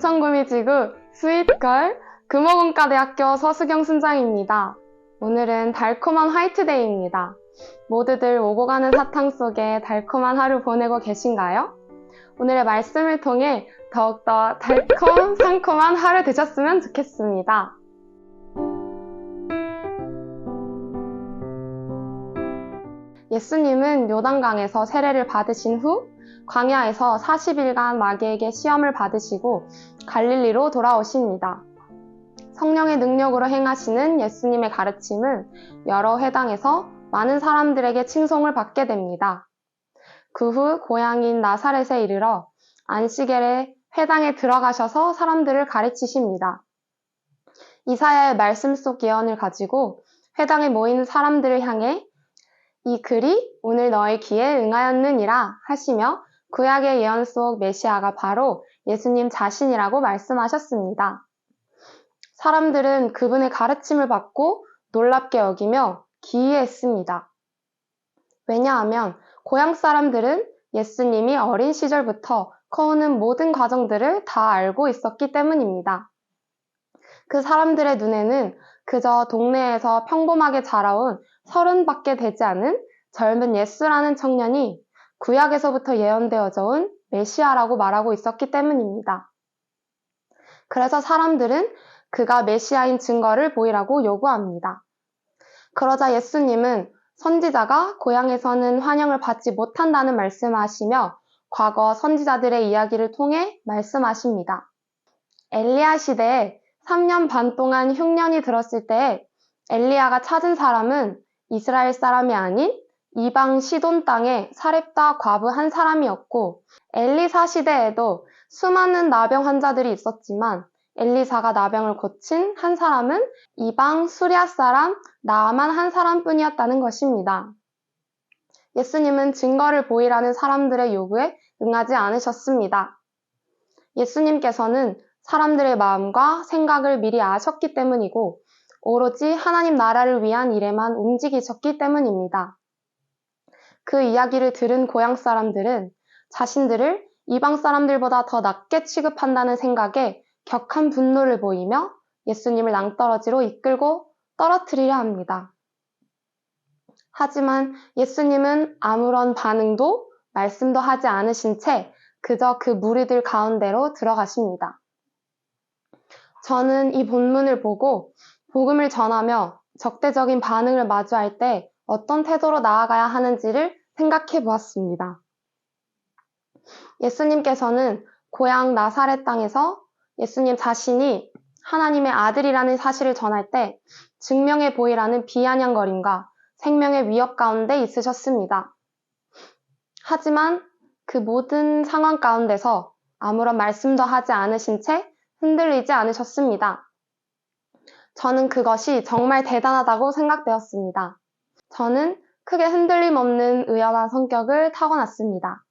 동천구미지구 스윗걸 금호공과대학교 서수경 순장입니다. 오늘은 달콤한 화이트데이입니다. 모두들 오고 가는 사탕 속에 달콤한 하루 보내고 계신가요? 오늘의 말씀을 통해 더욱더 달콤, 상콤한 하루 되셨으면 좋겠습니다. 예수님은 요단강에서 세례를 받으신 후 광야에서 40일간 마귀에게 시험을 받으시고 갈릴리로 돌아오십니다. 성령의 능력으로 행하시는 예수님의 가르침은 여러 회당에서 많은 사람들에게 칭송을 받게 됩니다. 그 후 고향인 나사렛에 이르러 안식일에 회당에 들어가셔서 사람들을 가르치십니다. 이사야의 말씀 속 예언을 가지고 회당에 모인 사람들을 향해 이 글이 오늘 너의 귀에 응하였느니라 하시며 구약의 예언 속 메시아가 바로 예수님 자신이라고 말씀하셨습니다. 사람들은 그분의 가르침을 받고 놀랍게 여기며 기이했습니다. 왜냐하면 고향 사람들은 예수님이 어린 시절부터 커오는 모든 과정들을 다 알고 있었기 때문입니다. 그 사람들의 눈에는 그저 동네에서 평범하게 자라온 30밖에 되지 않은 젊은 예수라는 청년이 구약에서부터 예언되어져 온 메시아라고 말하고 있었기 때문입니다. 그래서 사람들은 그가 메시아인 증거를 보이라고 요구합니다. 그러자 예수님은 선지자가 고향에서는 환영을 받지 못한다는 말씀을 하시며 과거 선지자들의 이야기를 통해 말씀하십니다. 엘리야 시대에 3년 반 동안 흉년이 들었을 때 엘리야가 찾은 사람은 이스라엘 사람이 아닌 이방 시돈 땅의 사렙다 과부 한 사람이었고 엘리사 시대에도 수많은 나병 환자들이 있었지만 엘리사가 나병을 고친 한 사람은 이방 수리아 사람 나아만 한 사람뿐이었다는 것입니다. 예수님은 증거를 보이라는 사람들의 요구에 응하지 않으셨습니다. 예수님께서는 사람들의 마음과 생각을 미리 아셨기 때문이고 오로지 하나님 나라를 위한 일에만 움직이셨기 때문입니다. 그 이야기를 들은 고향 사람들은 자신들을 이방 사람들보다 더 낮게 취급한다는 생각에 격한 분노를 보이며 예수님을 낭떠러지로 이끌고 떨어뜨리려 합니다. 하지만 예수님은 아무런 반응도 말씀도 하지 않으신 채 그저 그 무리들 가운데로 들어가십니다. 저는 이 본문을 보고 복음을 전하며 적대적인 반응을 마주할 때 어떤 태도로 나아가야 하는지를 생각해 보았습니다. 예수님께서는 고향 나사렛 땅에서 예수님 자신이 하나님의 아들이라는 사실을 전할 때 증명해 보이라는 비아냥거림과 생명의 위협 가운데 있으셨습니다. 하지만 그 모든 상황 가운데서 아무런 말씀도 하지 않으신 채 흔들리지 않으셨습니다. 저는 그것이 정말 대단하다고 생각되었습니다. 저는 크게 흔들림 없는 의연한 성격을 타고났습니다.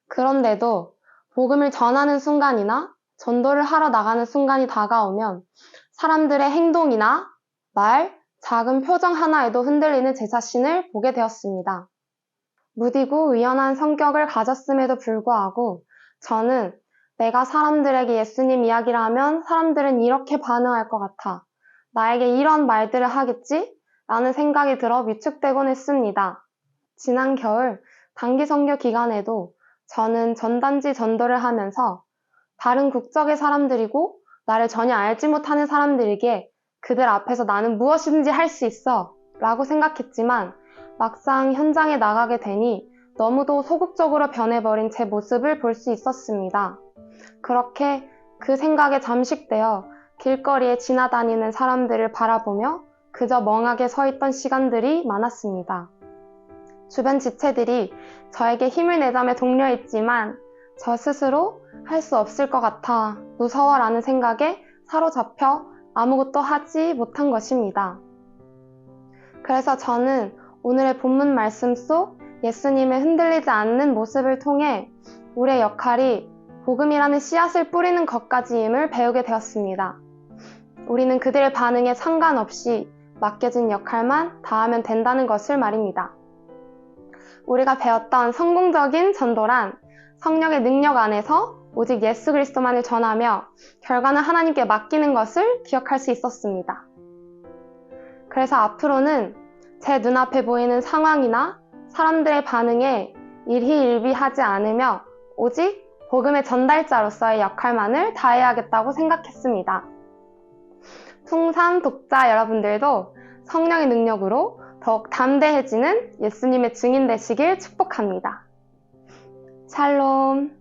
그런데도 복음을 전하는 순간이나 전도를 하러 나가는 순간이 다가오면 사람들의 행동이나 말, 작은 표정 하나에도 흔들리는 제 자신을 보게 되었습니다. 무디고 의연한 성격을 가졌음에도 불구하고 저는 내가 사람들에게 예수님 이야기를 하면 사람들은 이렇게 반응할 것 같아. 나에게 이런 말들을 하겠지? 라는 생각이 들어 위축되곤 했습니다. 지난 겨울 단기 선교 기간에도 저는 전단지 전도를 하면서 다른 국적의 사람들이고 나를 전혀 알지 못하는 사람들에게 그들 앞에서 나는 무엇이든지 할 수 있어 라고 생각했지만 막상 현장에 나가게 되니 너무도 소극적으로 변해버린 제 모습을 볼 수 있었습니다. 그렇게 그 생각에 잠식되어 길거리에 지나다니는 사람들을 바라보며 그저 멍하게 서 있던 시간들이 많았습니다. 주변 지체들이 저에게 힘을 내자며 독려했지만 저 스스로 할 수 없을 것 같아 무서워라는 생각에 사로잡혀 아무것도 하지 못한 것입니다. 그래서 저는 오늘의 본문 말씀 속 예수님의 흔들리지 않는 모습을 통해 우리의 역할이 복음이라는 씨앗을 뿌리는 것까지임을 배우게 되었습니다. 우리는 그들의 반응에 상관없이 맡겨진 역할만 다하면 된다는 것을 말입니다. 우리가 배웠던 성공적인 전도란 성령의 능력 안에서 오직 예수 그리스도만을 전하며 결과는 하나님께 맡기는 것을 기억할 수 있었습니다. 그래서 앞으로는 제 눈앞에 보이는 상황이나 사람들의 반응에 일희일비하지 않으며 오직 복음의 전달자로서의 역할만을 다해야겠다고 생각했습니다. 풍산 독자 여러분들도 성령의 능력으로 더욱 담대해지는 예수님의 증인 되시길 축복합니다. 샬롬.